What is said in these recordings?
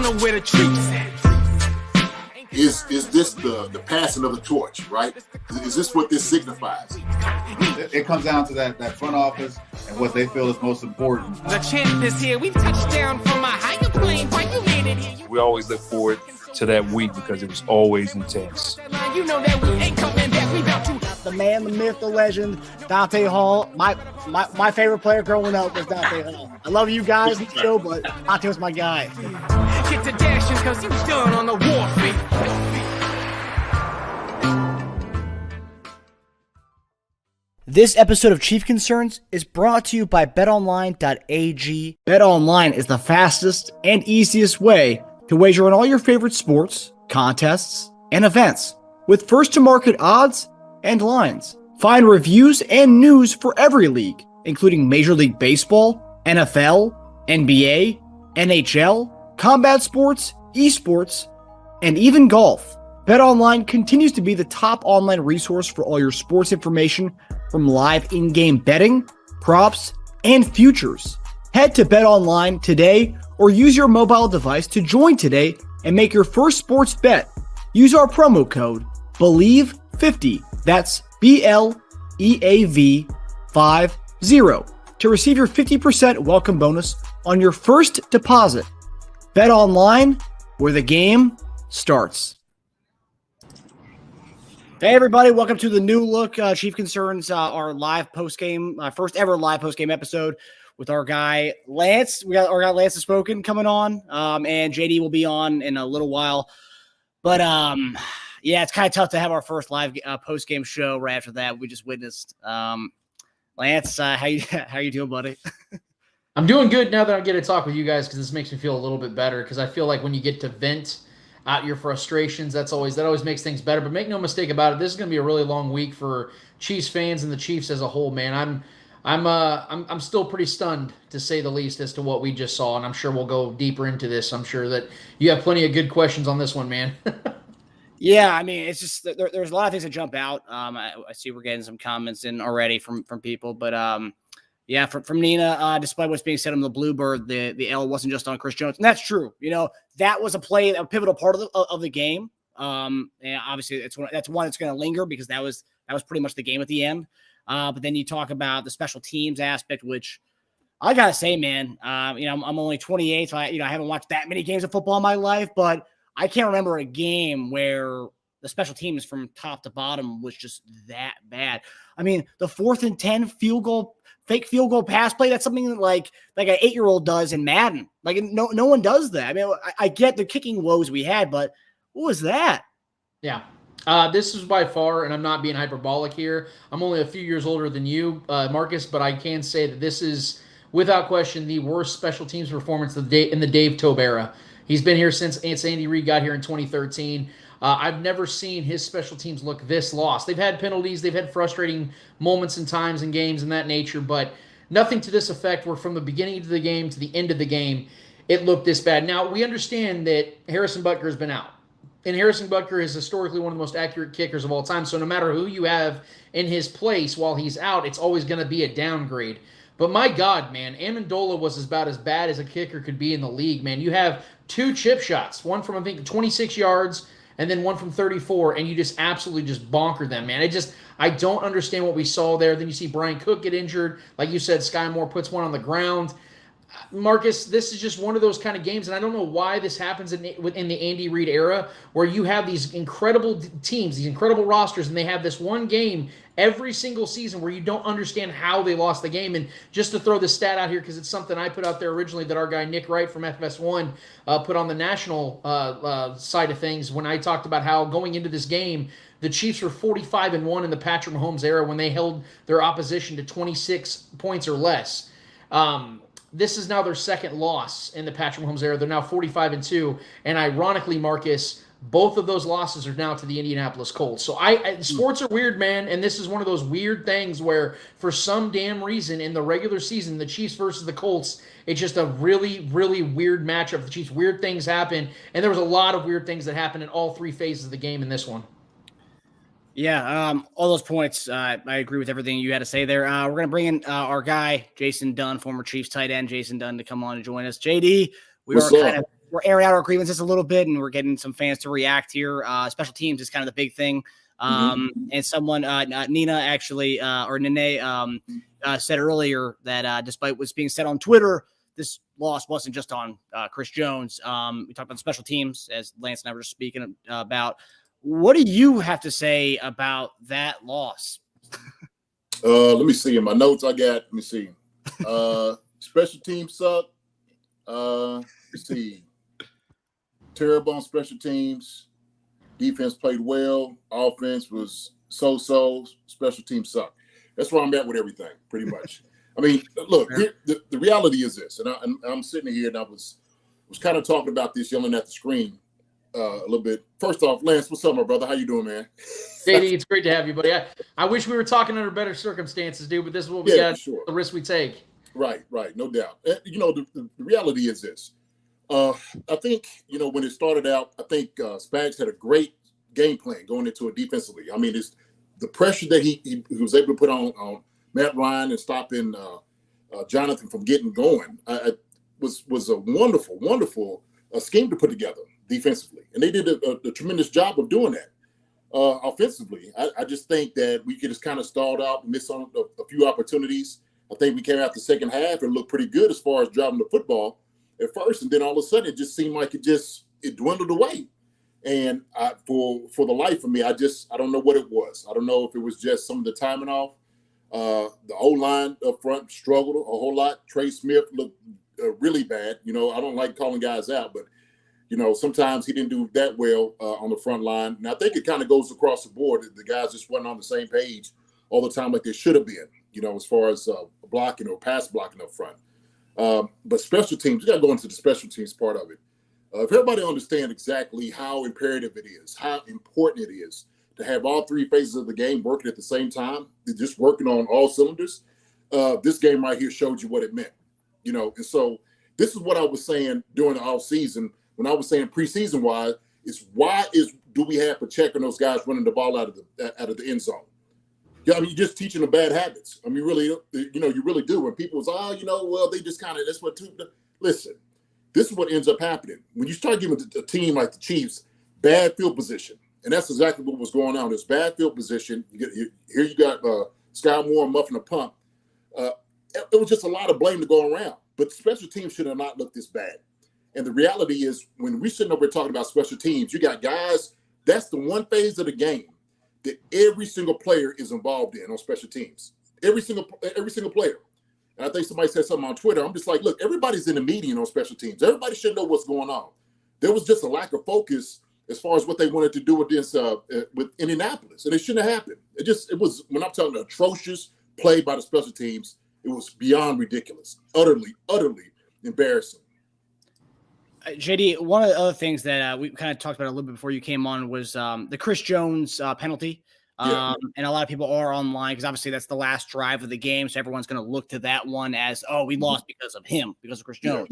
know where the treats at. Is this the passing of the torch, right? Is this what this signifies? It comes down to that front office and what they feel is most important. The champ is here. We've touched down from a higher plane. Why you made it here? We always look forward to that week because it was always intense. You know that we ain't coming back. We about to. The man, the myth, the legend, Dante Hall. My favorite player growing up was Dante Hall. I love you guys in the show, but Dante was my guy. Get to dashing because you done on the warfare. This episode of Chief Concerns is brought to you by betonline.ag. BetOnline is the fastest and easiest way to wager on all your favorite sports, contests, and events with first-to-market odds and lines. Find reviews and news for every league, including Major League Baseball, NFL, NBA, NHL, combat sports, esports, and even golf. BetOnline continues to be the top online resource for all your sports information from live in-game betting, props, and futures. Head to BetOnline today or use your mobile device to join today and make your first sports bet. Use our promo code BELIEVE50, that's BLEAV50, to receive your 50% welcome bonus on your first deposit. BetOnline, where the game starts. Hey everybody, welcome to the new look Chief Concerns, our live post-game, first ever live post-game episode with our guy Lance. We got our guy Lance has spoken coming on, and JD will be on in a little while. But yeah, it's kind of tough to have our first live post-game show right after that we just witnessed. Lance, how you doing, buddy? I'm doing good now that I get to talk with you guys because this makes me feel a little bit better because I feel like when you get to vent out your frustrations, that always makes things better. But make no mistake about it, this is going to be a really long week for Chiefs fans and the Chiefs as a whole, man. I'm still pretty stunned, to say the least, as to what we just saw, and I'm sure we'll go deeper into this. I'm sure that you have plenty of good questions on this one, man. Yeah, I mean, it's just there's a lot of things that jump out. I see we're getting some comments in already from people, but yeah, from Nina, despite what's being said on the Bluebird, the L wasn't just on Chris Jones, and that's true. You know, that was a pivotal part of the game. And obviously, that's one that's going to linger because that was pretty much the game at the end. But then you talk about the special teams aspect, which I gotta say, man, you know, I'm only 28, so I haven't watched that many games of football in my life, but I can't remember a game where the special teams from top to bottom was just that bad. I mean, the 4th and 10 fake field goal pass play, that's something that like an 8-year-old does in Madden. Like no one does that. I mean, I get the kicking woes we had, but what was that? Yeah. This is by far, and I'm not being hyperbolic here, I'm only a few years older than you, Marcus, but I can say that this is, without question, the worst special teams performance in the Dave Tobe era. He's been here since Andy Reid got here in 2013. I've never seen his special teams look this lost. They've had penalties, they've had frustrating moments and times and games and that nature, but nothing to this effect where from the beginning of the game to the end of the game, it looked this bad. Now, we understand that Harrison Butker has been out. And Harrison Butker is historically one of the most accurate kickers of all time. So no matter who you have in his place while he's out, it's always going to be a downgrade. But my God, man, Amendola was about as bad as a kicker could be in the league, man. You have 2 chip shots, one from, I think, 26 yards and then one from 34, and you just absolutely just bonker them, man. I don't understand what we saw there. Then you see Brian Cook get injured. Like you said, Sky Moore puts one on the ground. Marcus, this is just one of those kind of games, and I don't know why this happens in the Andy Reid era, where you have these incredible teams, these incredible rosters, and they have this one game every single season where you don't understand how they lost the game. And just to throw this stat out here, because it's something I put out there originally that our guy Nick Wright from FS1 put on the national side of things when I talked about how going into this game, the Chiefs were 45-1 in the Patrick Mahomes era when they held their opposition to 26 points or less. This is now their second loss in the Patrick Mahomes era. They're now 45-2. And ironically, Marcus, both of those losses are now to the Indianapolis Colts. So sports are weird, man. And this is one of those weird things where for some damn reason in the regular season, the Chiefs versus the Colts, it's just a really, really weird matchup. The Chiefs, weird things happen. And there was a lot of weird things that happened in all 3 phases of the game in this one. Yeah, all those points, I agree with everything you had to say there. We're going to bring in our guy, Jason Dunn, former Chiefs tight end, Jason Dunn, to come on and join us. JD, we are kind of we're airing out our grievances a little bit, and we're getting some fans to react here. Special teams is kind of the big thing. And someone, Nina actually, or Nene, said earlier that despite what's being said on Twitter, this loss wasn't just on Chris Jones. We talked about the special teams, as Lance and I were just speaking about. What do you have to say about that loss? Let me see. In my notes I got, let me see. Special teams suck. Let's see. Terrible on special teams. Defense played well. Offense was so-so. Special teams suck. That's where I'm at with everything, pretty much. I mean, look, here, the reality is this, and I'm sitting here and I was kind of talking about this, yelling at the screen a little bit. First off, Lance, what's up, my brother? How you doing, man? JD, it's great to have you, buddy. I wish we were talking under better circumstances, dude, but this is what we got, sure. The risk we take. Right, no doubt. You know, the reality is this. I think, you know, when it started out, I think Spags had a great game plan going into it defensively. I mean, it's the pressure that he was able to put on Matt Ryan and stopping Jonathan from getting going was a wonderful scheme to put together defensively. And they did a tremendous job of doing that. Offensively, I just think that we could just kind of stalled out and missed on a few opportunities. I think we came out the second half and looked pretty good as far as driving the football at first, and then all of a sudden it just seemed like it dwindled away. And for the life of me, I don't know what it was. I don't know if it was just some of the timing off. The O-line up front struggled a whole lot. Trey Smith looked really bad. You know, I don't like calling guys out, but you know, sometimes he didn't do that well on the front line. And I think it kind of goes across the board. The guys just weren't on the same page all the time like they should have been, you know, as far as blocking or pass blocking up front. But special teams, you got to go into the special teams part of it. If everybody understands exactly how imperative it is, how important it is to have all three phases of the game working at the same time, just working on all cylinders, this game right here showed you what it meant, you know. And so this is what I was saying during the off season when I was saying preseason wise is do we have Pacheco and those guys running the ball out of the end zone? Yeah, I mean, you're just teaching them bad habits. I mean, really, you know, you really do. When people say, you know, well, they just kind of, that's what, listen, this is what ends up happening. When you start giving a team like the Chiefs bad field position, and that's exactly what was going on. There's bad field position. Here you got Sky Moore muffing a pump. It was just a lot of blame to go around. But special teams should have not looked this bad. And the reality is when we're sitting over here talking about special teams, you got guys, that's the one phase of the game that every single player is involved in on special teams. Every single player. And I think somebody said something on Twitter. I'm just like, look, everybody's in the meeting on special teams. Everybody should know what's going on. There was just a lack of focus as far as what they wanted to do with this with Indianapolis. And it shouldn't have happened. It was, when I'm talking atrocious play by the special teams, it was beyond ridiculous. Utterly embarrassing. JD, one of the other things that we kind of talked about a little bit before you came on was the Chris Jones penalty. And a lot of people are online because obviously that's the last drive of the game. So everyone's going to look to that one as, we lost because of him, because of Chris Jones,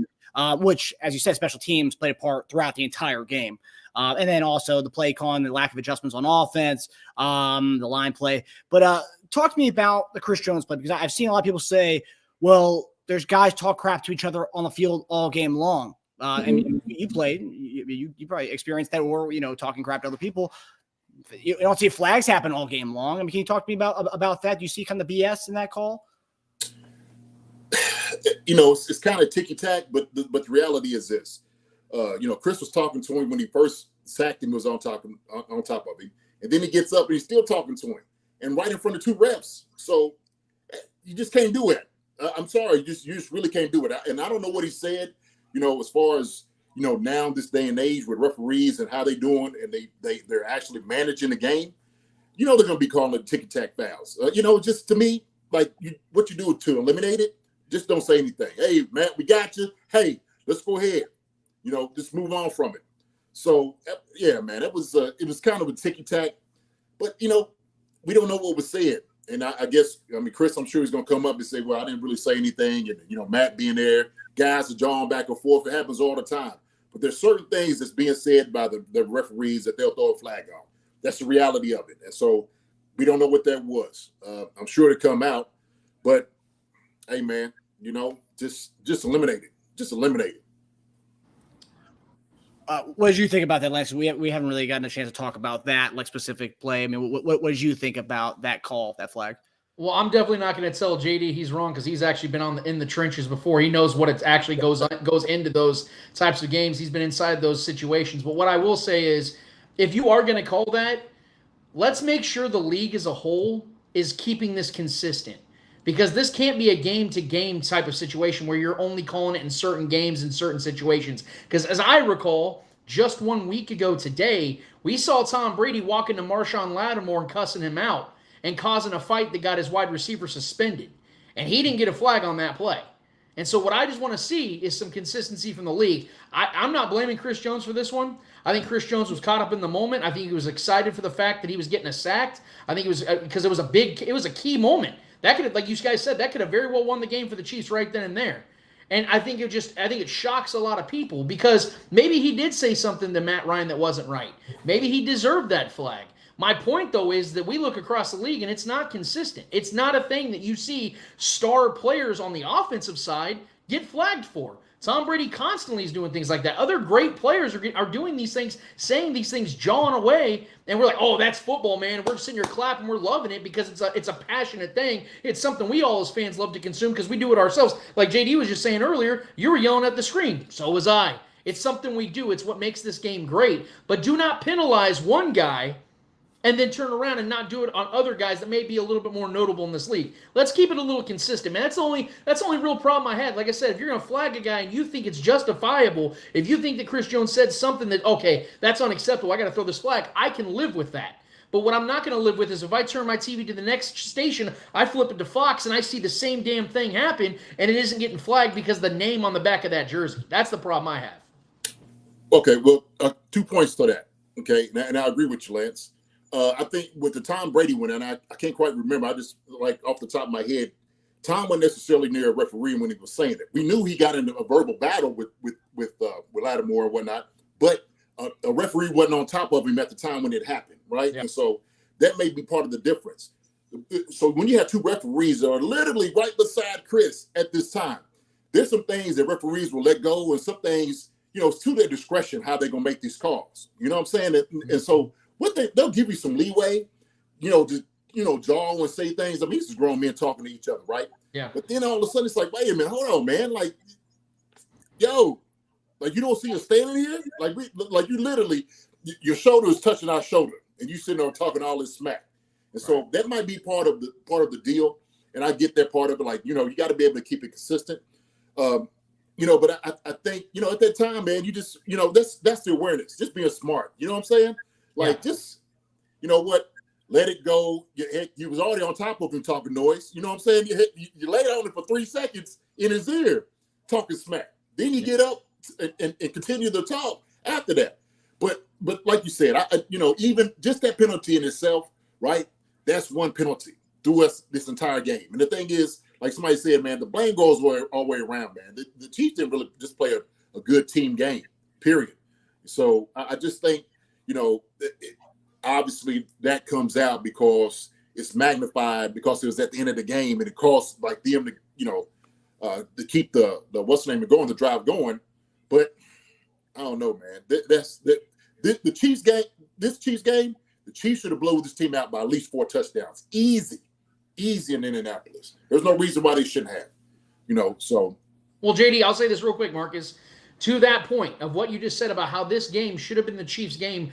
which, as you said, special teams played a part throughout the entire game. And then also the play calling, the lack of adjustments on offense, the line play. But talk to me about the Chris Jones play, because I've seen a lot of people say, well, there's guys talk crap to each other on the field all game long. And you played, you probably experienced that, or, you know, talking crap to other people. You don't see flags happen all game long. I mean, can you talk to me about that? Do you see kind of BS in that call? You know, it's kind of ticky-tack, but the reality is this. You know, Chris was talking to him when he first sacked him, was on top of him. And then he gets up and he's still talking to him. And right in front of two refs. So you just can't do it. I'm sorry. You just really can't do it. And I don't know what he said, you know, as far as, you know, now this day and age with referees and how they doing, and they're actually managing the game. You know, they're going to be calling it ticky-tack fouls. You know, just to me, like what you do to eliminate it, just don't say anything. Hey, Matt, we got you. Hey, let's go ahead. You know, just move on from it. So, yeah, man, it was kind of a ticky-tack. But, you know, we don't know what was said. And I guess, I mean, Chris, I'm sure he's going to come up and say, well, I didn't really say anything. And, you know, Matt being there, guys are jawing back and forth. It happens all the time. But there's certain things that's being said by the referees that they'll throw a flag on. That's the reality of it. And so we don't know what that was. I'm sure it'll come out. But, hey, man, you know, just eliminate it. Just eliminate it. What did you think about that, Lance? We haven't really gotten a chance to talk about that like specific play. I mean, what did you think about that call, that flag? Well, I'm definitely not going to tell JD he's wrong because he's actually been in the trenches before. He knows what it actually goes into those types of games. He's been inside those situations. But what I will say is, if you are going to call that, let's make sure the league as a whole is keeping this consistent. Because this can't be a game-to-game type of situation where you're only calling it in certain games in certain situations. Because as I recall, just 1 week ago today, we saw Tom Brady walking to Marshawn Lattimore and cussing him out and causing a fight that got his wide receiver suspended. And he didn't get a flag on that play. And so what I just want to see is some consistency from the league. I'm not blaming Chris Jones for this one. I think Chris Jones was caught up in the moment. I think he was excited for the fact that he was getting sacked. I think it was because it was a key moment. That could have, like you guys said, that could have very well won the game for the Chiefs right then and there. And I think it shocks a lot of people because maybe he did say something to Matt Ryan that wasn't right. Maybe he deserved that flag. My point, though, is that we look across the league and it's not consistent. It's not a thing that you see star players on the offensive side get flagged for. Tom Brady constantly is doing things like that. Other great players are doing these things, saying these things, jawing away, and we're like, oh, that's football, man. We're sitting here clapping, we're loving it because it's a passionate thing. It's something we all as fans love to consume because we do it ourselves. Like JD was just saying earlier, you were yelling at the screen. So was I. It's something we do. It's what makes this game great. But do not penalize one guy and then turn around and not do it on other guys that may be a little bit more notable in this league. Let's keep it a little consistent, man. That's the only real problem I had. Like I said, if you're going to flag a guy and you think it's justifiable, if you think that Chris Jones said something that, okay, that's unacceptable, I got to throw this flag, I can live with that. But what I'm not going to live with is if I turn my TV to the next station, I flip it to Fox, and I see the same damn thing happen, and it isn't getting flagged because the name on the back of that jersey. That's the problem I have. Okay, well, 2 points to that. Okay, and I agree with you, Lance. I think with the Tom Brady one, and I can't quite remember. I just, like, off the top of my head, Tom wasn't necessarily near a referee when he was saying it. We knew he got into a verbal battle with Lattimore and whatnot, but a referee wasn't on top of him at the time when it happened, right? Yeah. And so that may be part of the difference. So when you have two referees that are literally right beside Chris at this time, there's some things that referees will let go, and some things, it's to their discretion how they're going to make these calls. You know what I'm saying? And so they'll give you some leeway, to jaw and say things. I mean, it's just grown men talking to each other, right? Yeah. But then all of a sudden it's like, wait a minute, hold on, man. Like, yo, like, you don't see us standing here? Like you literally, your shoulder is touching our shoulder, and you sitting there talking all this smack. And so that might be part of the deal. And I get that part of it. Like, you got to be able to keep it consistent. But I think, at that time, man, you just, that's the awareness, just being smart. You know what I'm saying? Like, just, let it go. You was already on top of him talking noise. You know what I'm saying? You laid on it for 3 seconds in his ear, talking smack. Then you get up and continue the talk after that. But like you said, even just that penalty in itself, right? That's one penalty through us this entire game. And the thing is, like somebody said, man, the blame goes all the way around, man. The Chiefs didn't really just play a good team game, period. So I just think, obviously that comes out because it's magnified because it was at the end of the game and it costs like them to keep the what's the name of going, the drive going. But I don't know, man. The Chiefs game, the Chiefs should have blown this team out by at least 4 touchdowns. Easy in Indianapolis. There's no reason why they shouldn't have, so. Well, JD, I'll say this real quick, Marcus. To that point of what you just said about how this game should have been the Chiefs' game,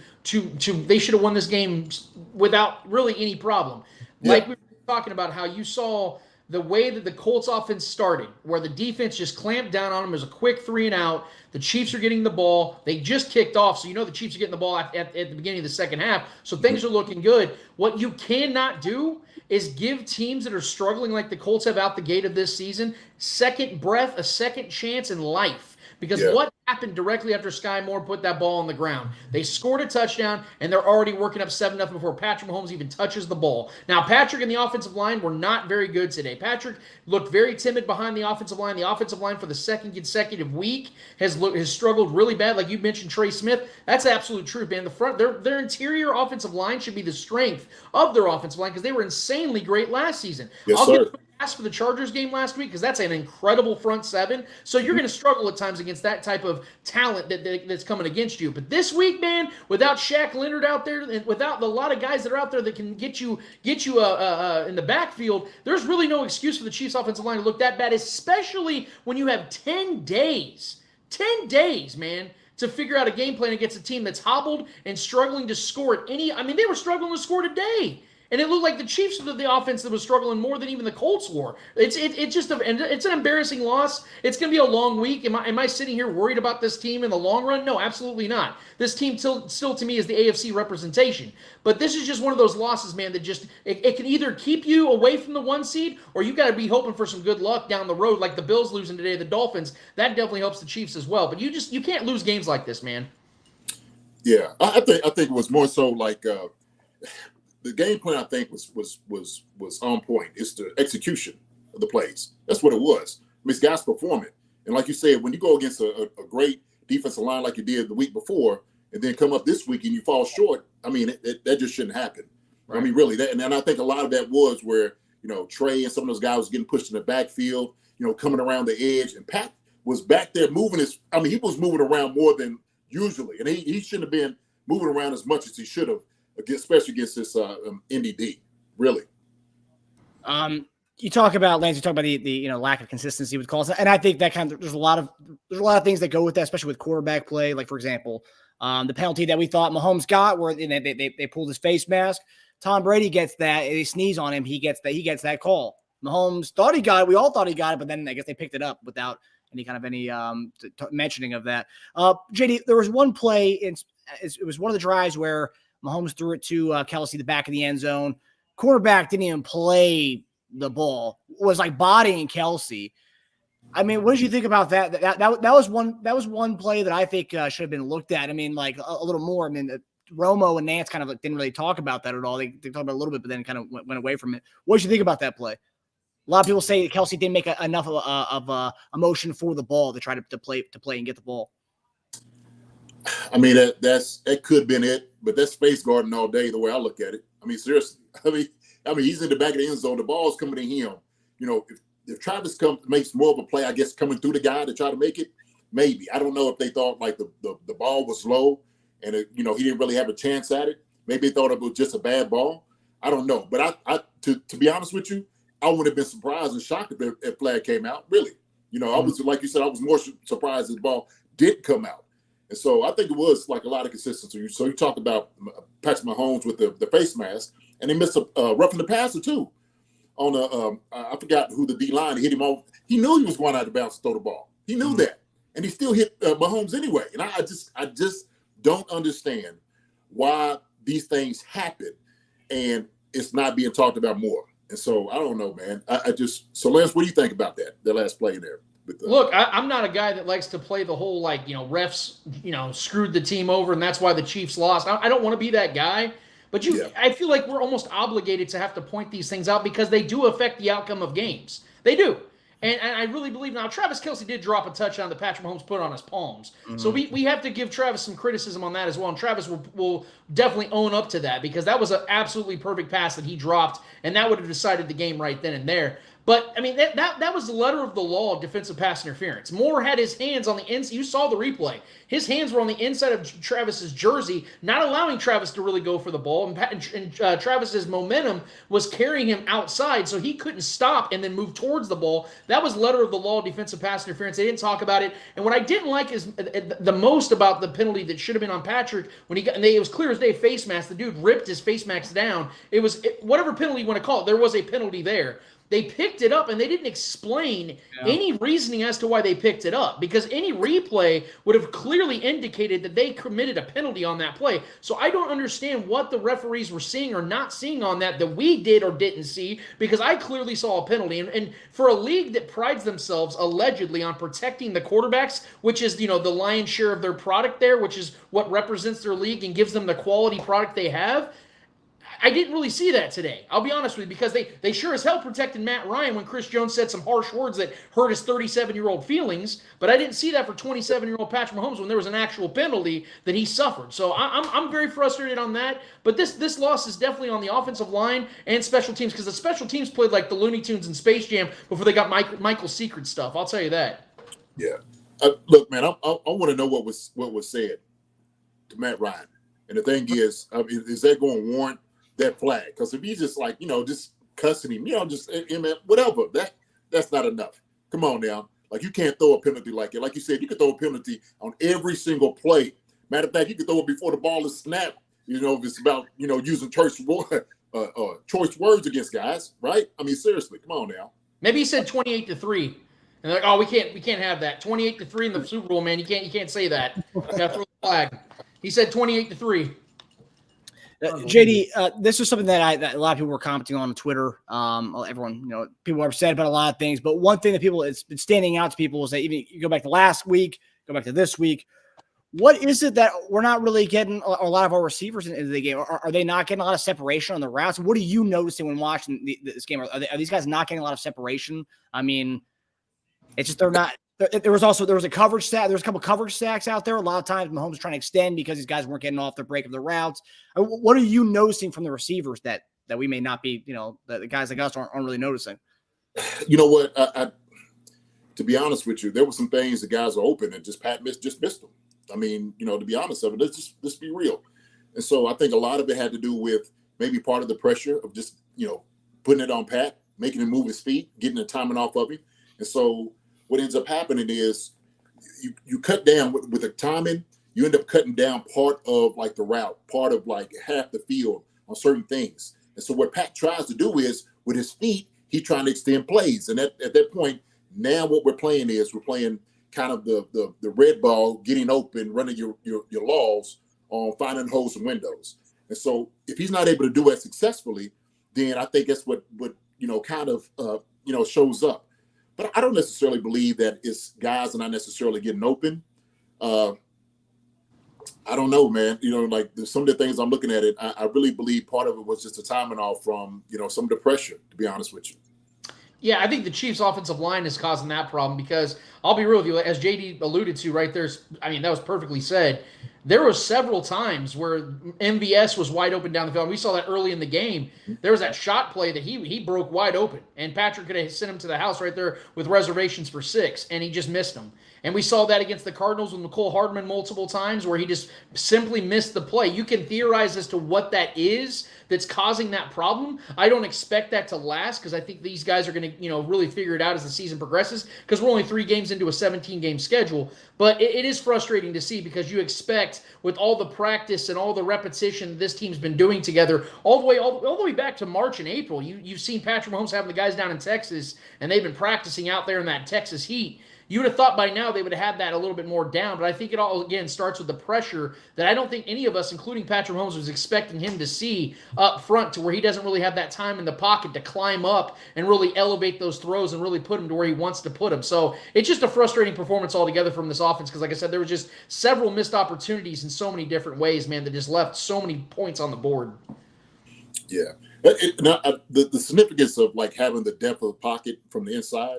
they should have won this game without really any problem. Yeah. Like we were talking about how you saw the way that the Colts offense started, where the defense just clamped down on them. There's a quick 3 and out. The Chiefs are getting the ball. They just kicked off, so the Chiefs are getting the ball at the beginning of the second half. So things are looking good. What you cannot do is give teams that are struggling like the Colts have out the gate of this season second breath, a second chance in life. Because what happened directly after Sky Moore put that ball on the ground? They scored a touchdown, and they're already working up 7-0 before Patrick Mahomes even touches the ball. Now, Patrick and the offensive line were not very good today. Patrick looked very timid behind the offensive line. The offensive line for the second consecutive week has struggled really bad. Like you mentioned, Trey Smith. That's absolute truth, man. Their interior offensive line should be the strength of their offensive line because they were insanely great last season. Yes, I'll sir. asked for the Chargers game last week because that's an incredible front seven. So you're going to struggle at times against that type of talent that's coming against you. But this week, man, without Shaq Leonard out there and without a lot of guys that are out there that can get you in the backfield, there's really no excuse for the Chiefs offensive line to look that bad, especially when you have 10 days, man, to figure out a game plan against a team that's hobbled and struggling to score at any. I mean, they were struggling to score today. And it looked like the Chiefs were the offense that was struggling more than even the Colts were. It's an embarrassing loss. It's going to be a long week. Am I sitting here worried about this team in the long run? No, absolutely not. This team still to me is the AFC representation. But this is just one of those losses, man, that just it can either keep you away from the 1 seed, or you got to be hoping for some good luck down the road, like the Bills losing today, the Dolphins. That definitely helps the Chiefs as well. But you can't lose games like this, man. Yeah, I think it was more so like. The game plan, I think, was on point. It's the execution of the plays. That's what it was. I mean, guys performing. And like you said, when you go against a great defensive line like you did the week before, and then come up this week and you fall short, I mean, that just shouldn't happen. Right. I mean, really. And I think a lot of that was where, Trey and some of those guys was getting pushed in the backfield, coming around the edge. And Pat was back there moving he was moving around more than usually. And he shouldn't have been moving around as much as he should have, especially against this NDD, really. You talk about Lance. You talk about the lack of consistency with calls, and I think that there's a lot of things that go with that, especially with quarterback play. Like for example, the penalty that we thought Mahomes got, where they pulled his face mask. Tom Brady gets that. They sneeze on him. He gets that call. Mahomes thought he got it. We all thought he got it, but then I guess they picked it up without any mentioning of that. JD, there was one play it was one of the drives where Mahomes threw it to Kelce, the back of the end zone. Quarterback didn't even play the ball. Was like bodying Kelce. I mean, what did you think about that? That was one play that I think should have been looked at. I mean, like a little more. I mean, Romo and Nance kind of didn't really talk about that at all. They talked about it a little bit, but then kind of went away from it. What did you think about that play? A lot of people say Kelce didn't make enough of a motion for the ball to try to play and get the ball. I mean, that could have been it, but that's space guarding all day the way I look at it. I mean, seriously. I mean, he's in the back of the end zone. The ball's coming to him. If Travis makes more of a play, I guess, coming through the guy to try to make it, maybe. I don't know if they thought like the ball was low and he didn't really have a chance at it. Maybe they thought it was just a bad ball. I don't know. But to be honest with you, I would have been surprised and shocked if that flag came out. Really, I was, like you said, I was more surprised that the ball did come out. And so I think it was like a lot of consistency. So you talk about Patrick Mahomes with the face mask, and they missed a roughing the passer too. On I forgot who the D line hit him off. He knew he was going out of bounds to throw the ball. He knew that, and he still hit Mahomes anyway. And I just don't understand why these things happen, and it's not being talked about more. And so I don't know, man. So Lance, what do you think about that last play there? Look, I'm not a guy that likes to play the whole refs, screwed the team over and that's why the Chiefs lost. I don't want to be that guy, but I feel like we're almost obligated to have to point these things out because they do affect the outcome of games. They do. And I really believe now Travis Kelce did drop a touchdown that Patrick Mahomes put on his palms. Mm-hmm. So we have to give Travis some criticism on that as well. And Travis will definitely own up to that because that was an absolutely perfect pass that he dropped, and that would have decided the game right then and there. But, I mean, that was the letter of the law of defensive pass interference. Moore had his hands on the inside. You saw the replay. His hands were on the inside of Travis's jersey, not allowing Travis to really go for the ball. And Travis's momentum was carrying him outside, so he couldn't stop and then move towards the ball. That was letter of the law of defensive pass interference. They didn't talk about it. And what I didn't like is the most about the penalty that should have been on Patrick when it was clear as day face mask. The dude ripped his face mask down. Whatever penalty you want to call it, there was a penalty there. They picked it up, and they didn't explain any reasoning as to why they picked it up because any replay would have clearly indicated that they committed a penalty on that play. So I don't understand what the referees were seeing or not seeing on that we did or didn't see because I clearly saw a penalty. And for a league that prides themselves allegedly on protecting the quarterbacks, which is, the lion's share of their product there, which is what represents their league and gives them the quality product they have, I didn't really see that today. I'll be honest with you, because they sure as hell protected Matt Ryan when Chris Jones said some harsh words that hurt his 37-year-old feelings, but I didn't see that for 27-year-old Patrick Mahomes when there was an actual penalty that he suffered. So I'm very frustrated on that, but this loss is definitely on the offensive line and special teams, because the special teams played like the Looney Tunes and Space Jam before they got Michael's secret stuff. I'll tell you that. Yeah. Look, man, I want to know what was said to Matt Ryan. And the thing is that going to warrant that flag? Because if he's just like, just cussing him, just whatever, that's not enough. Come on now. Like, you can't throw a penalty like that. Like you said, you could throw a penalty on every single play. Matter of fact, you could throw it before the ball is snapped, if it's about, using choice words against guys, right? I mean, seriously, come on now. Maybe he said 28-3. And they're like, oh, we can't have that. 28-3 in the Super Bowl, man. You can't say that. You gotta throw the flag. He said 28-3. JD, this is something that a lot of people were commenting on Twitter. Everyone, people are upset about a lot of things, but one thing that it's been standing out to people is that even you go back to last week, go back to this week, what is it that we're not really getting a lot of our receivers into the game? Are they not getting a lot of separation on the routes? What are you noticing when watching this game? Are these guys not getting a lot of separation? I mean, it's just they're not. There was a coverage stack. There was a couple coverage stacks out there. A lot of times Mahomes was trying to extend because these guys weren't getting off the break of their routes. What are you noticing from the receivers that we may not be, the guys like us aren't really noticing? You know what? To be honest with you, there were some things the guys are open and Pat missed them. I mean, to be honest of it, let's be real. And so I think a lot of it had to do with maybe part of the pressure of just, putting it on Pat, making him move his feet, getting the timing off of him. And so what ends up happening is you cut down with the timing, you end up cutting down part of like the route, part of like half the field on certain things. And so what Pat tries to do is with his feet, he's trying to extend plays. And at that point, now what we're playing kind of the red ball, getting open, running your laws on finding holes and windows. And so if he's not able to do it successfully, then I think that's what shows up. But I don't necessarily believe that it's guys are not necessarily getting open. I don't know, man. Like some of the things I'm looking at I really believe part of it was just a timing off from, some of the pressure, to be honest with you. Yeah, I think the Chiefs' offensive line is causing that problem because I'll be real with you, as JD alluded to right there, that was perfectly said. There were several times where MVS was wide open down the field. We saw that early in the game. There was that shot play that he broke wide open, and Patrick could have sent him to the house right there with reservations for 6, and he just missed him. And we saw that against the Cardinals with McCole Hardman multiple times where he just simply missed the play. You can theorize as to what that is that's causing that problem. I don't expect that to last because I think these guys are going to, really figure it out as the season progresses because we're only 3 games into a 17-game schedule. But it is frustrating to see because you expect with all the practice and all the repetition this team's been doing together all the way back to March and April. You've seen Patrick Mahomes having the guys down in Texas, and they've been practicing out there in that Texas heat. You would have thought by now they would have had that a little bit more down, but I think it all, again, starts with the pressure that I don't think any of us, including Patrick Mahomes, was expecting him to see up front to where he doesn't really have that time in the pocket to climb up and really elevate those throws and really put him to where he wants to put him. So it's just a frustrating performance altogether from this offense because, like I said, there were just several missed opportunities in so many different ways, man, that just left so many points on the board. Yeah. The significance of, like, having the depth of the pocket from the inside,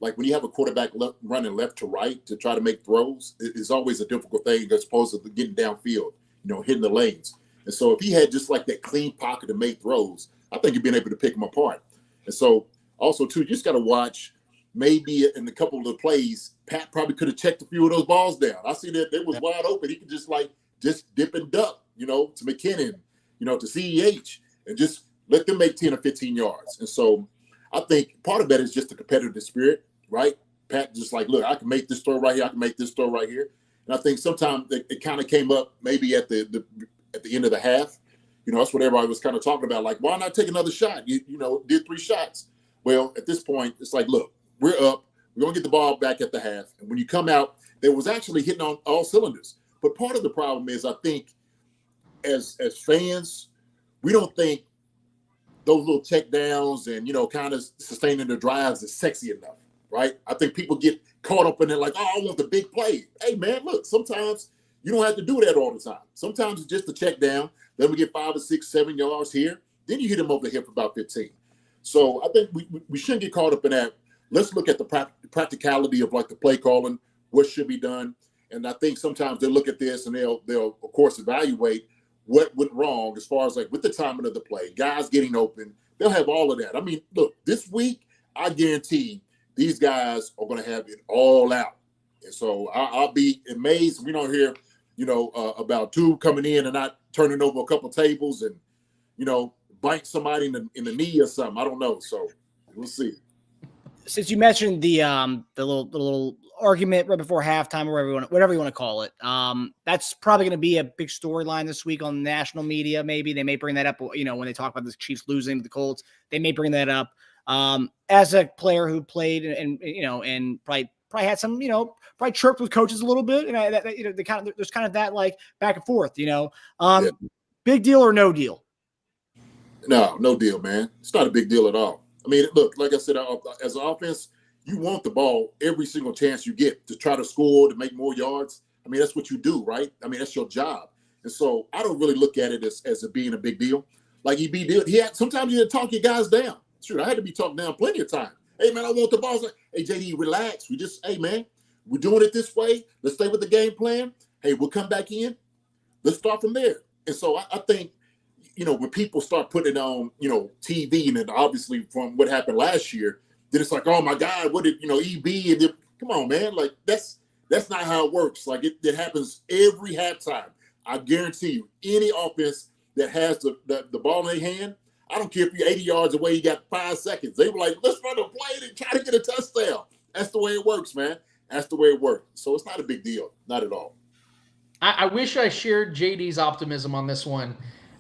like when you have a quarterback running left to right to try to make throws, it's always a difficult thing as opposed to getting downfield, hitting the lanes. And so if he had just like that clean pocket to make throws, I think you'd been able to pick them apart. And so also, too, you just got to watch maybe in a couple of the plays, Pat probably could have checked a few of those balls down. I see that it was wide open. He could just dip and duck, to McKinnon, to CEH, and just let them make 10 or 15 yards. And so I think part of that is just the competitive spirit. Right? Pat just like, look, I can make this throw right here. I can make this throw right here. And I think sometimes it kind of came up maybe at the end of the half. That's what everybody was kind of talking about. Like, why not take another shot? You did 3 shots. Well, at this point, it's like, look, we're up. We're going to get the ball back at the half. And when you come out, there was actually hitting on all cylinders. But part of the problem is I think as fans, we don't think those little check downs and, kind of sustaining the drives is sexy enough. Right? I think people get caught up in it like, oh, I want the big play. Hey, man, look, sometimes You don't have to do that all the time. Sometimes it's just a check down. Then we get 5 or 6, 7 yards here. Then you hit him over the hip for about 15. So I think we shouldn't get caught up in that. Let's look at the practicality of like the play calling, what should be done. And I think sometimes they'll look at this and they'll of course evaluate what went wrong as far as like with the timing of the play, guys getting open. They'll have all of that. I mean, look, this week I guarantee these guys are going to have it all out. And so I'll be amazed. We don't hear, about two coming in and not turning over a couple tables and, bite somebody in the knee or something. I don't know. So we'll see. Since you mentioned the little argument right before halftime or whatever you want to call it, that's probably going to be a big storyline this week on national media. Maybe they may bring that up, when they talk about the Chiefs losing to the Colts, they may bring that up. As a player who played and probably had some, probably chirped with coaches a little bit, and there's kind of that like back and forth, Big deal or no deal? No deal, man. It's not a big deal at all. I mean, look, like I said, as an offense, you want the ball every single chance you get to try to score, to make more yards. I mean, that's what you do, right? I mean, that's your job. And so I don't really look at it as it being a big deal. Like sometimes you had to talk your guys down. Sure, I had to be talked down plenty of times. Hey, man, I want the ball. Like, hey, JD, relax. Hey, man, we're doing it this way. Let's stay with the game plan. Hey, we'll come back in. Let's start from there. And so I think, when people start putting it on, TV, and then obviously from what happened last year, then it's like, oh my God, what did EB? And then, come on, man, like that's not how it works. Like it happens every halftime. I guarantee you, any offense that has the ball in their hand, I don't care if you're 80 yards away, you got 5 seconds. They were like, let's run a play and try to get a touchdown. That's the way it works, man. That's the way it works. So it's not a big deal, not at all. I wish I shared JD's optimism on this one.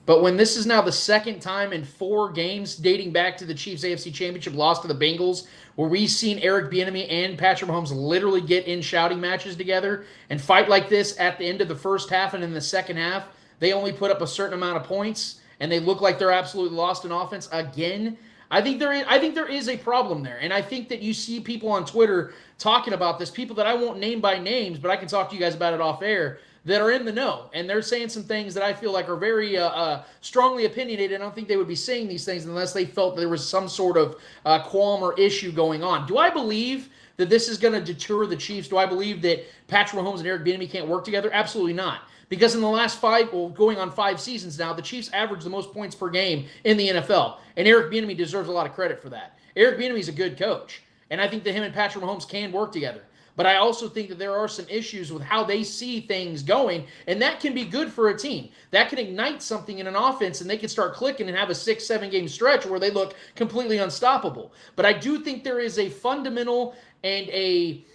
But when this is now the second time in 4 games dating back to the Chiefs AFC Championship loss to the Bengals, where we've seen Eric Bieniemy and Patrick Mahomes literally get in shouting matches together and fight like this at the end of the first half and in the second half, they only put up a certain amount of points and they look like they're absolutely lost in offense again. I think there is a problem there. And I think that you see people on Twitter talking about this, people that I won't name by names, but I can talk to you guys about it off air, that are in the know, and they're saying some things that I feel like are very strongly opinionated. I don't think they would be saying these things unless they felt there was some sort of qualm or issue going on. Do I believe that this is going to deter the Chiefs? Do I believe that Patrick Mahomes and Eric Bieniemy can't work together? Absolutely not. Because in the last going on 5 seasons now, the Chiefs average the most points per game in the NFL, and Eric Bieniemy deserves a lot of credit for that. Eric Bieniemy is a good coach, and I think that him and Patrick Mahomes can work together. But I also think that there are some issues with how they see things going, and that can be good for a team. That can ignite something in an offense, and they can start clicking and have a 6-7 game stretch where they look completely unstoppable. But I do think there is a fundamental and a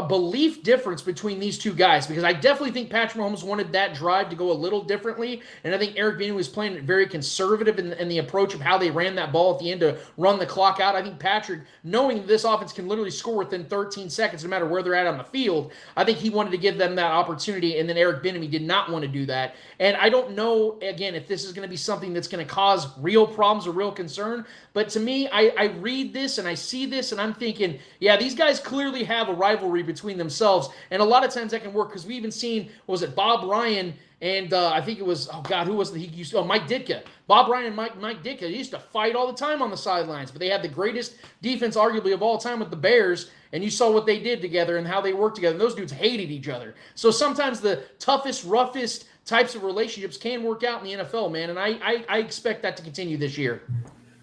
belief difference between these two guys, because I definitely think Patrick Mahomes wanted that drive to go a little differently, and I think Eric Bieniemy was playing it very conservative in the approach of how they ran that ball at the end to run the clock out. I think Patrick, knowing this offense can literally score within 13 seconds no matter where they're at on the field, I think he wanted to give them that opportunity, and then Eric Bieniemy did not want to do that. And I don't know, again, if this is going to be something that's going to cause real problems or real concern, but to me, I read this and I see this and I'm thinking, yeah, these guys clearly have a rivalry between themselves, and a lot of times that can work, because we even seen, was it Bob Ryan and I think it was, who was Mike Ditka. Bob Ryan and Mike Ditka used to fight all the time on the sidelines, but they had the greatest defense arguably of all time with the Bears, and you saw what they did together and how they worked together. Those dudes hated each other. So sometimes the toughest, roughest types of relationships can work out in the NFL, man, and I expect that to continue this year.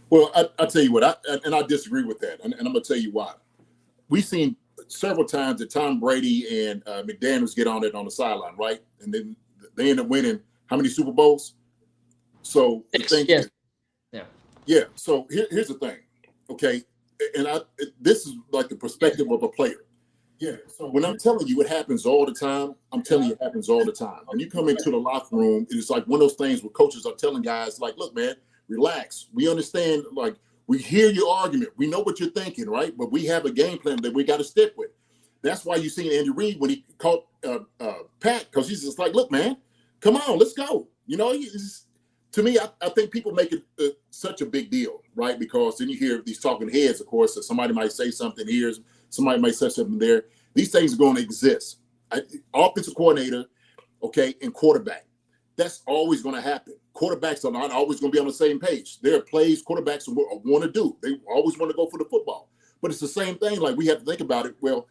Well, I'll tell you what, I disagree with that, and I'm going to tell you why. We've seen several times that Tom Brady and McDaniels get on it on the sideline, right? And then they end up winning how many Super Bowls? So the thing is, yeah. So here's the thing, okay? And this is like the perspective of a player. Yeah. So when I'm telling you it happens all the time, I'm telling you it happens all the time. When you come into the locker room, it's like one of those things where coaches are telling guys, like, look, man, relax. We understand, like, we hear your argument. We know what you're thinking, right? But we have a game plan that we got to stick with. That's why you seen Andy Reid when he caught Pat, because he's just like, look, man, come on, let's go. To me, I think people make it such a big deal, right? Because then you hear these talking heads, of course, that somebody might say something here, somebody might say something there. These things are going to exist. offensive coordinator, okay, and quarterback. That's always going to happen. Quarterbacks are not always going to be on the same page. There are plays quarterbacks want to do. They always want to go for the football. But it's the same thing. Like, we have to think about it. Well,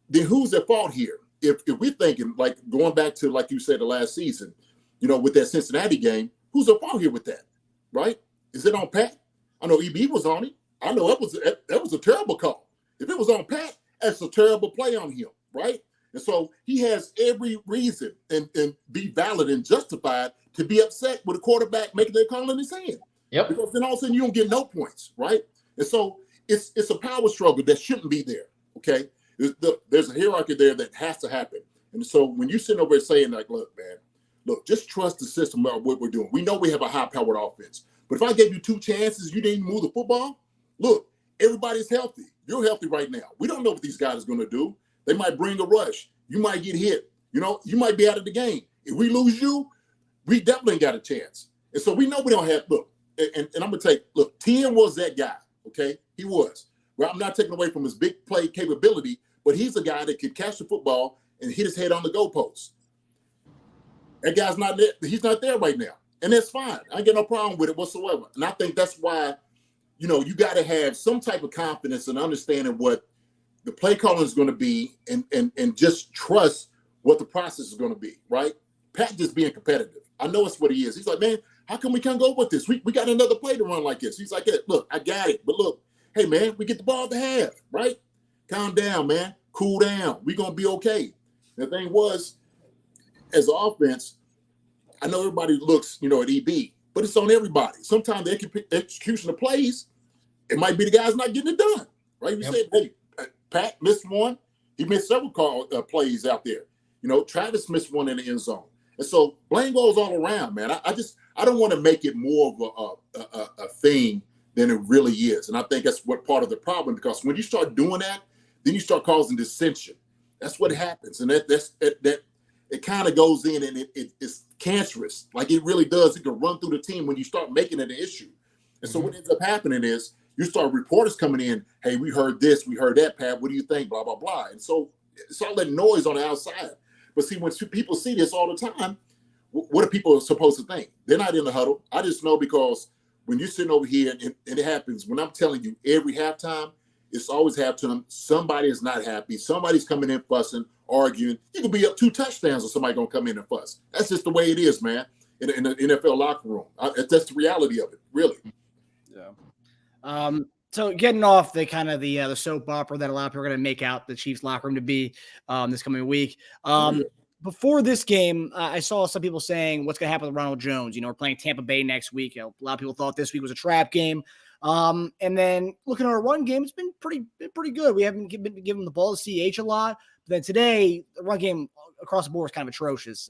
then who's at fault here? If we're thinking, like, going back to, like you said, the last season, with that Cincinnati game, who's at fault here with that, right? Is it on Pat? I know EB was on it. I know that was a terrible call. If it was on Pat, that's a terrible play on him, right? And so he has every reason and be valid and justified to be upset with a quarterback making their call in his hand. Yep. Because then all of a sudden you don't get no points, right? And so it's a power struggle that shouldn't be there, okay? There's a hierarchy there that has to happen. And so when you're sitting over there saying, like, look, just trust the system of what we're doing. We know we have a high-powered offense. But if I gave you 2 chances, you didn't move the football, look, everybody's healthy. You're healthy right now. We don't know what these guys are going to do. They might bring a rush. You might get hit. You might be out of the game. If we lose you, we definitely ain't got a chance. And so we know we don't have, look, and I'm going to take, look, Tien was that guy, okay? He was. Well, I'm not taking away from his big play capability, but he's a guy that could catch the football and hit his head on the goalpost. That guy's not there. He's not there right now. And that's fine. I ain't got no problem with it whatsoever. And I think that's why, you got to have some type of confidence and understanding what the play calling is going to be and just trust what the process is going to be, right? Pat just being competitive. I know it's what he is. He's like, man, how come we can't go with this? We got another play to run like this. He's like, hey, look, I got it. But look, hey, man, we get the ball at the half, right? Calm down, man. Cool down. We're going to be okay. The thing was, as an offense, I know everybody looks, at EB, but it's on everybody. Sometimes the execution of plays, it might be the guys not getting it done, right? We said, hey, Pat missed one. He missed several plays out there. Travis missed one in the end zone. And so blame goes all around, man. I don't want to make it more of a thing than it really is. And I think that's what part of the problem, because when you start doing that, then you start causing dissension. That's what happens. And that it kind of goes in and it's cancerous. Like, it really does. It can run through the team when you start making it an issue. And so what ends up happening is you start reporters coming in, hey, we heard this, we heard that, Pat, what do you think, blah, blah, blah. And so it's all that noise on the outside. But see, when people see this all the time, what are people supposed to think? They're not in the huddle. I just know, because when you're sitting over here and it happens, when I'm telling you every halftime, it's always halftime. Somebody is not happy. Somebody's coming in fussing, arguing. You could be up 2 touchdowns or somebody going to come in and fuss. That's just the way it is, man, in the NFL locker room. That's the reality of it, really. Yeah. So getting off the kind of the soap opera that a lot of people are going to make out the Chiefs locker room to be this coming week. Before this game, I saw some people saying what's going to happen with Ronald Jones. We're playing Tampa Bay next week. A lot of people thought this week was a trap game. And then looking at our run game, it's been pretty good. We haven't been giving the ball to CH a lot. But then today, the run game across the board was kind of atrocious.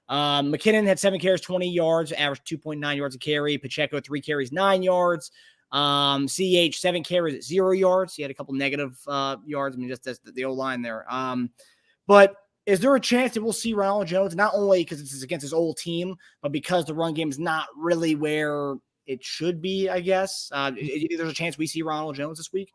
McKinnon had 7 carries, 20 yards, averaged 2.9 yards a carry. Pacheco, 3 carries, 9 yards. CH 7 carries at 0 yards. He had a couple negative yards. I mean, just that's the O-line there. But is there a chance that we'll see Ronald Jones, not only because it's against his old team, but because the run game is not really where it should be, I guess? There's a chance we see Ronald Jones this week?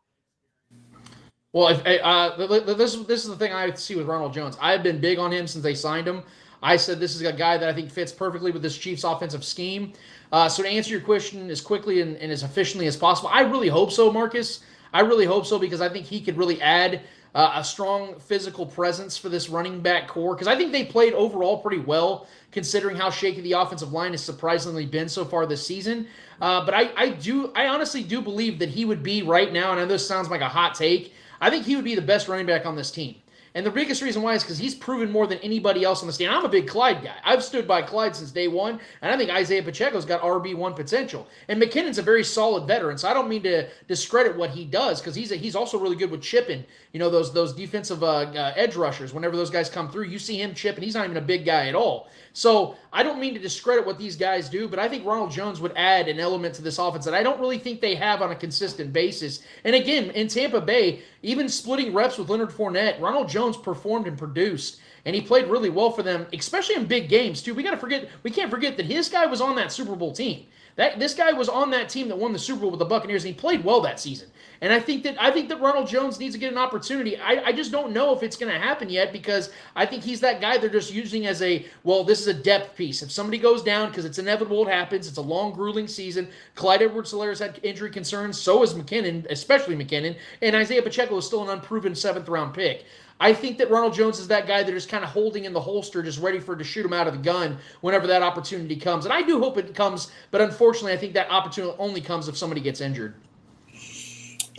Well, this is the thing I see with Ronald Jones. I've been big on him since they signed him. I said this is a guy that I think fits perfectly with this Chiefs offensive scheme. So to answer your question as quickly and as efficiently as possible, I really hope so, Marcus. I really hope so, because I think he could really add a strong physical presence for this running back core, because I think they played overall pretty well, considering how shaky the offensive line has surprisingly been so far this season. But I honestly do believe that he would be right now, and I know this sounds like a hot take, I think he would be the best running back on this team. And the biggest reason why is because he's proven more than anybody else on the team. I'm a big Clyde guy. I've stood by Clyde since day one, and I think Isaiah Pacheco's got RB1 potential. And McKinnon's a very solid veteran, so I don't mean to discredit what he does, because he's also really good with chipping. Those defensive edge rushers, whenever those guys come through, you see him chipping. He's not even a big guy at all. So I don't mean to discredit what these guys do, but I think Ronald Jones would add an element to this offense that I don't really think they have on a consistent basis. And again, in Tampa Bay, even splitting reps with Leonard Fournette, Ronald Jones performed and produced, and he played really well for them, especially in big games too. We can't forget that his guy was on that Super Bowl team. This guy was on that team that won the Super Bowl with the Buccaneers, and he played well that season. And I think that Ronald Jones needs to get an opportunity. I just don't know if it's going to happen yet, because I think he's that guy they're just using as this is a depth piece. If somebody goes down, because it's inevitable, it happens. It's a long, grueling season. Clyde Edwards-Helaire has had injury concerns. So has McKinnon, especially McKinnon. And Isaiah Pacheco is still an unproven 7th-round pick. I think that Ronald Jones is that guy that is kind of holding in the holster, just ready to shoot him out of the gun whenever that opportunity comes. And I do hope it comes, but unfortunately, I think that opportunity only comes if somebody gets injured.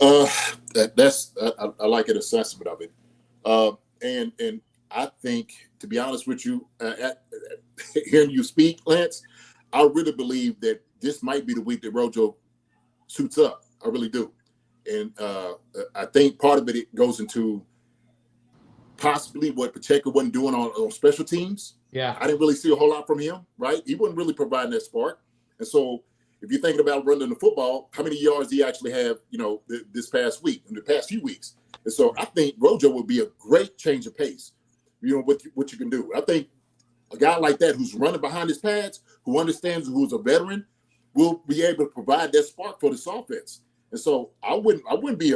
I like an assessment of it, and I think, to be honest with you, hearing you speak, Lance, I really believe that this might be the week that Rojo suits up. I really do, and I think part of it goes into possibly what Pacheco wasn't doing on special teams. Yeah, I didn't really see a whole lot from him. Right, he wasn't really providing that spark, and so. If you're thinking about running the football, how many yards do you actually have, this past week, in the past few weeks? And so I think Rojo would be a great change of pace, what you can do. I think a guy like that who's running behind his pads, who understands, who's a veteran, will be able to provide that spark for this offense. And so I wouldn't be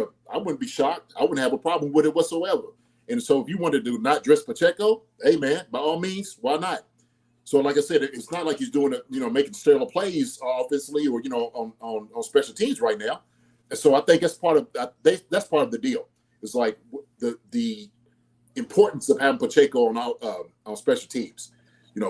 shocked. I wouldn't have a problem with it whatsoever. And so if you wanted to not dress Pacheco, hey man, by all means, why not? So, like I said, it's not like he's doing it, making stellar plays offensively or on special teams right now. And so I think that's part of the deal. It's like the importance of having Pacheco on special teams.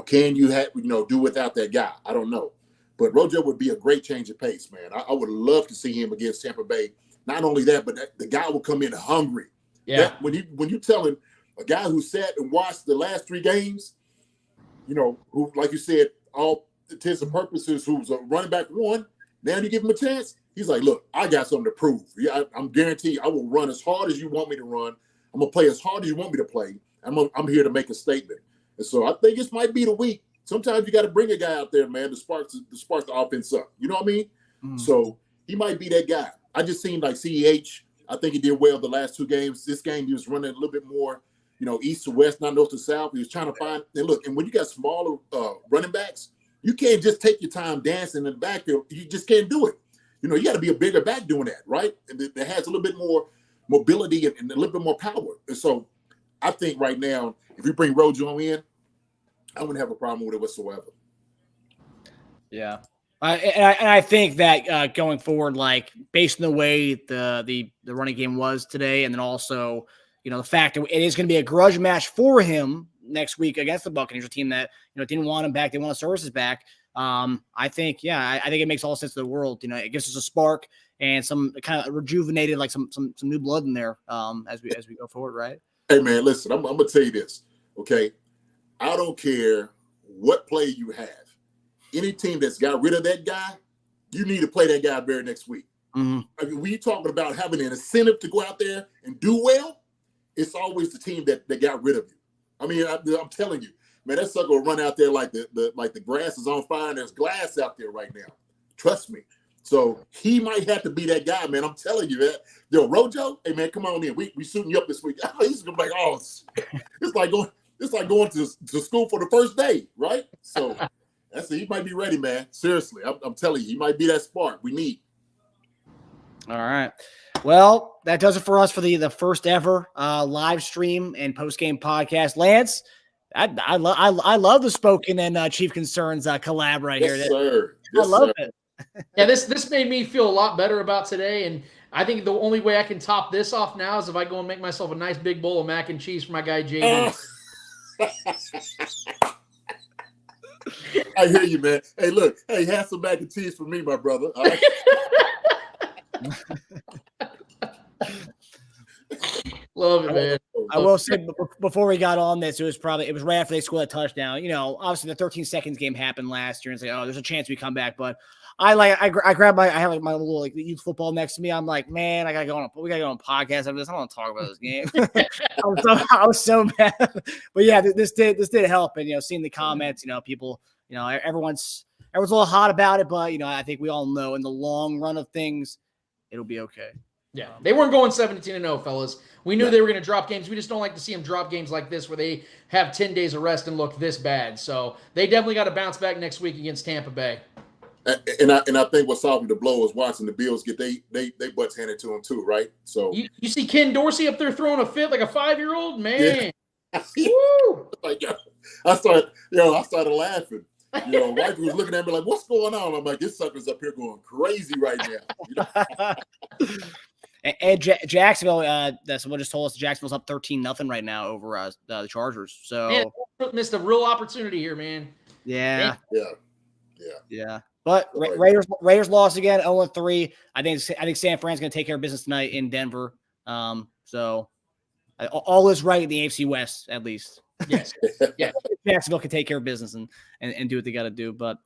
Can you do without that guy? I don't know, but Rojo would be a great change of pace, man. I would love to see him against Tampa Bay. Not only that, but the guy will come in hungry. Yeah. When you tell him, a guy who sat and watched the last 3 games. Who, like you said, all intents and purposes, who's a running back 1, now you give him a chance. He's like, look, I got something to prove. Yeah, I'm guaranteed I will run as hard as you want me to run. I'm going to play as hard as you want me to play. I'm here to make a statement. And so I think this might be the week. Sometimes you got to bring a guy out there, man, to spark the offense up. You know what I mean? Mm. So he might be that guy. I just seen like CEH. I think he did well the last 2 games. This game, he was running a little bit more east to west, not north to south. He was trying to find – and look, and when you got smaller running backs, you can't just take your time dancing in the backfield. You just can't do it. You got to be a bigger back doing that, right? And that has a little bit more mobility and a little bit more power. And so I think right now, if you bring Rojo in, I wouldn't have a problem with it whatsoever. Yeah. I think that going forward, like based on the way the running game was today, and then also – the fact that it is going to be a grudge match for him next week against the Buccaneers, a team that, didn't want him back. They want his services back. I think it makes all sense in the world. It gives us a spark and some kind of rejuvenated, like some new blood in there as we go forward, right? Hey, man, listen, I'm going to tell you this, okay? I don't care what play you have. Any team that's got rid of that guy, you need to play that guy very next week. Mm-hmm. I mean, when you're talking about having an incentive to go out there and do well, it's always the team that got rid of you. I mean, I'm telling you, man, that sucker will run out there like the grass is on fire and there's glass out there right now. Trust me. So he might have to be that guy, man. I'm telling you that. Yo, Rojo, hey man, come on in. We shooting you up this week. He's gonna be like, oh, it's like going to school for the first day, right? So that's it. He might be ready, man. Seriously, I'm telling you, he might be that spark we need. All right. Well, that does it for us for the first ever live stream and post-game podcast. Lance, I love the Spoken and Chief Concerns collab right here. Yes, sir. Yes, I love it. Yeah, this made me feel a lot better about today, and I think the only way I can top this off now is if I go and make myself a nice big bowl of mac and cheese for my guy Jaylen. I hear you, man. Hey, look. Hey, have some mac and cheese for me, my brother. All right? Love it, man. I will say before we got on this, it was right after they scored that touchdown. Obviously the 13 seconds game happened last year, and it's like, oh, there's a chance we come back. But I grabbed I have my little youth football next to me. I'm like, man, we gotta go on a podcast after this. I don't want to talk about this game. I was so mad. But yeah, this did help. And seeing the comments, people, everyone's a little hot about it, but I think we all know in the long run of things, it'll be okay. Yeah, they weren't going 17-0, fellas. We knew they were going to drop games. We just don't like to see them drop games like this where they have 10 days of rest and look this bad. So they definitely got to bounce back next week against Tampa Bay. And I think what softened the blow is watching the Bills get they butts handed to them too, right? So you see Ken Dorsey up there throwing a fit like a 5-year-old, man. Yeah. Woo! Like, I started laughing. Wife was looking at me like, "What's going on?" I'm like, "This sucker's up here going crazy right now." And Jacksonville, someone just told us Jacksonville's up 13-0 right now over the Chargers. So man, missed a real opportunity here, man. Yeah. Yeah. But Raiders lost again, 0-3. I think San Fran's going to take care of business tonight in Denver. So all is right in the AFC West, at least. Yes. Yeah. Jacksonville can take care of business and do what they got to do. But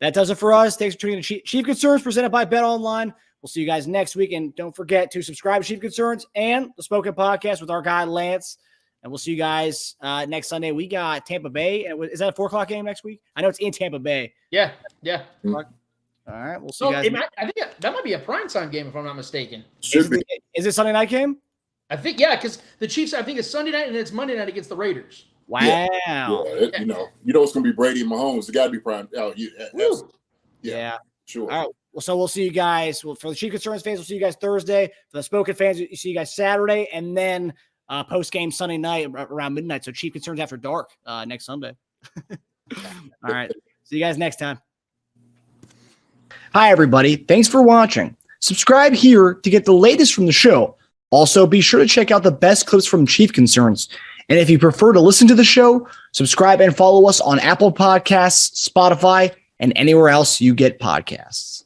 that does it for us. Thanks for tuning in to Chief Concerns presented by Bet Online. We'll see you guys next week. And don't forget to subscribe to Chief Concerns and the Spoken Podcast with our guy, Lance. And we'll see you guys next Sunday. We got Tampa Bay. Is that a 4:00 game next week? I know it's in Tampa Bay. Yeah. All right. We'll see you guys. I think that might be a primetime game, if I'm not mistaken. Should be. Is it Sunday night game? I think, yeah, because the Chiefs, I think it's Sunday night and it's Monday night against the Raiders. Wow. Yeah, you know it's going to be Brady and Mahomes. It got to be prime. Oh, yeah. Sure. All right. Well, so we'll see you guys. Well, for the Chief Concerns fans, we'll see you guys Thursday. For the Spoken fans, you see you guys Saturday, and then post-game Sunday night around midnight. So Chief Concerns after dark next Sunday. All right. See you guys next time. Hi, everybody. Thanks for watching. Subscribe here to get the latest from the show. Also, be sure to check out the best clips from Chief Concerns. And if you prefer to listen to the show, subscribe and follow us on Apple Podcasts, Spotify, and anywhere else you get podcasts.